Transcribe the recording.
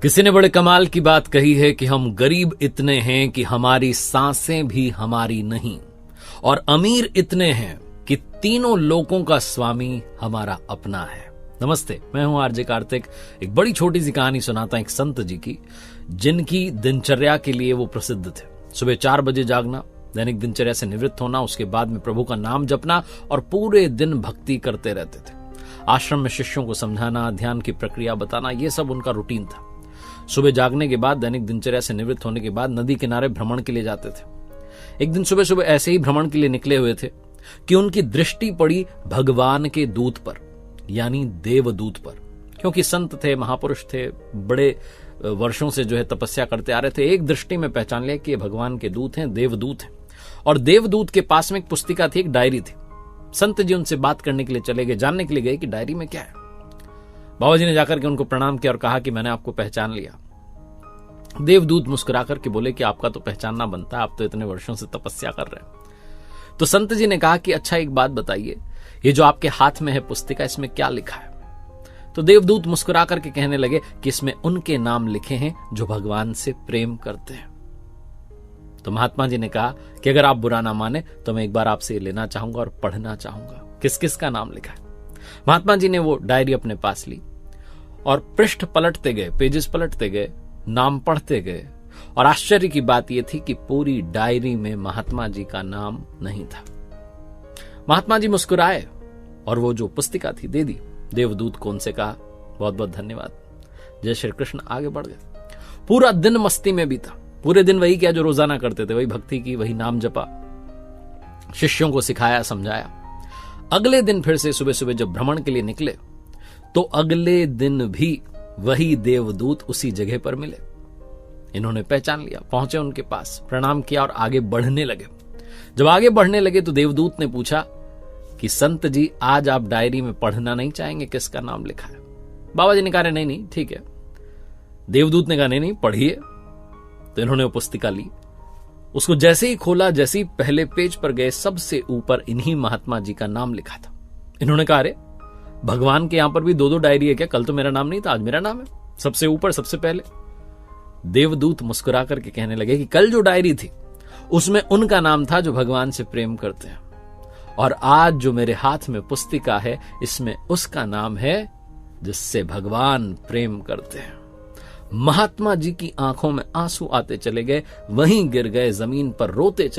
किसी ने बड़े कमाल की बात कही है कि हम गरीब इतने हैं कि हमारी सांसें भी हमारी नहीं, और अमीर इतने हैं कि तीनों लोकों का स्वामी हमारा अपना है। नमस्ते, मैं हूं आरजे कार्तिक। एक बड़ी छोटी सी कहानी सुनाता एक संत जी की, जिनकी दिनचर्या के लिए वो प्रसिद्ध थे। सुबह 4 बजे जागना, दैनिक दिनचर्या से निवृत्त होना, उसके बाद में प्रभु का नाम जपना और पूरे दिन भक्ति करते रहते थे। आश्रम में शिष्यों को समझाना, ध्यान की प्रक्रिया बताना, यह सब उनका रूटीन था। सुबह जागने के बाद, दैनिक दिनचर्या से निवृत्त होने के बाद नदी किनारे भ्रमण के लिए जाते थे। एक दिन सुबह सुबह ऐसे ही भ्रमण के लिए निकले हुए थे कि उनकी दृष्टि पड़ी भगवान के दूत पर, यानी देवदूत पर। क्योंकि संत थे, महापुरुष थे, बड़े वर्षों से जो है तपस्या करते आ रहे थे। एक दृष्टि में पहचान लिया कि ये भगवान के दूत हैं, देवदूत हैं। और देवदूत के पास में एक पुस्तिका थी, एक डायरी थी। संत जी उनसे बात करने के लिए चले गए, जानने के लिए गए कि डायरी में क्या है। बाबा जी ने जाकर के उनको प्रणाम किया और कहा कि मैंने आपको पहचान लिया। देवदूत मुस्कुराकर के बोले कि आपका तो पहचानना बनता है, आप तो इतने वर्षों से तपस्या कर रहे हैं। तो संत जी ने कहा कि अच्छा, एक बात बताइए, ये जो आपके हाथ में है पुस्तिका, इसमें क्या लिखा है? तो देवदूत मुस्कुरा करके कहने लगे कि इसमें उनके नाम लिखे हैं जो भगवान से प्रेम करते हैं। तो महात्मा जी ने कहा कि अगर आप बुरा ना माने तो मैं एक बार आपसे लेना चाहूंगा और पढ़ना चाहूंगा, किस किस का नाम लिखा है। महात्मा जी ने वो डायरी अपने पास ली और पृष्ठ पलटते गए, पेजेस पलटते गए, नाम पढ़ते गए। और आश्चर्य की बात यह थी कि पूरी डायरी में महात्मा जी का नाम नहीं था। महात्मा जी मुस्कुराए और वो जो पुस्तिका थी दे दी। देवदूत को उनसे कहा, बहुत बहुत धन्यवाद, जय श्री कृष्ण। आगे बढ़ गए। पूरा दिन मस्ती में बीता। पूरे दिन वही किया जो रोजाना करते थे, वही भक्ति की, वही नाम जपा, शिष्यों को सिखाया, समझाया। अगले दिन फिर से सुबह सुबह जब भ्रमण के लिए निकले तो अगले दिन भी वही देवदूत उसी जगह पर मिले। इन्होंने पहचान लिया, पहुंचे उनके पास, प्रणाम किया और आगे बढ़ने लगे। जब आगे बढ़ने लगे तो देवदूत ने पूछा कि संत जी, आज आप डायरी में पढ़ना नहीं चाहेंगे किसका नाम लिखा है? बाबा जी ने कहा, नहीं नहीं ठीक है। देवदूत ने कहा, नहीं नहीं पढ़िए। तो इन्होंने वो पुस्तिका ली, उसको जैसे ही खोला, जैसे ही पहले पेज पर गए, सबसे ऊपर इन्हीं महात्मा जी का नाम लिखा था। इन्होंने कहा, अरे भगवान के यहां पर भी 2-2 डायरी है क्या? कल तो मेरा नाम नहीं था, आज मेरा नाम है, सबसे ऊपर, सबसे पहले। देवदूत मुस्कुरा करके कहने लगे कि कल जो डायरी थी उसमें उनका नाम था जो भगवान से प्रेम करते हैं, और आज जो मेरे हाथ में पुस्तिका है इसमें उसका नाम है जिससे भगवान प्रेम करते हैं। महात्मा जी की आंखों में आंसू आते चले गए, वहीं गिर गए, जमीन पर रोते चले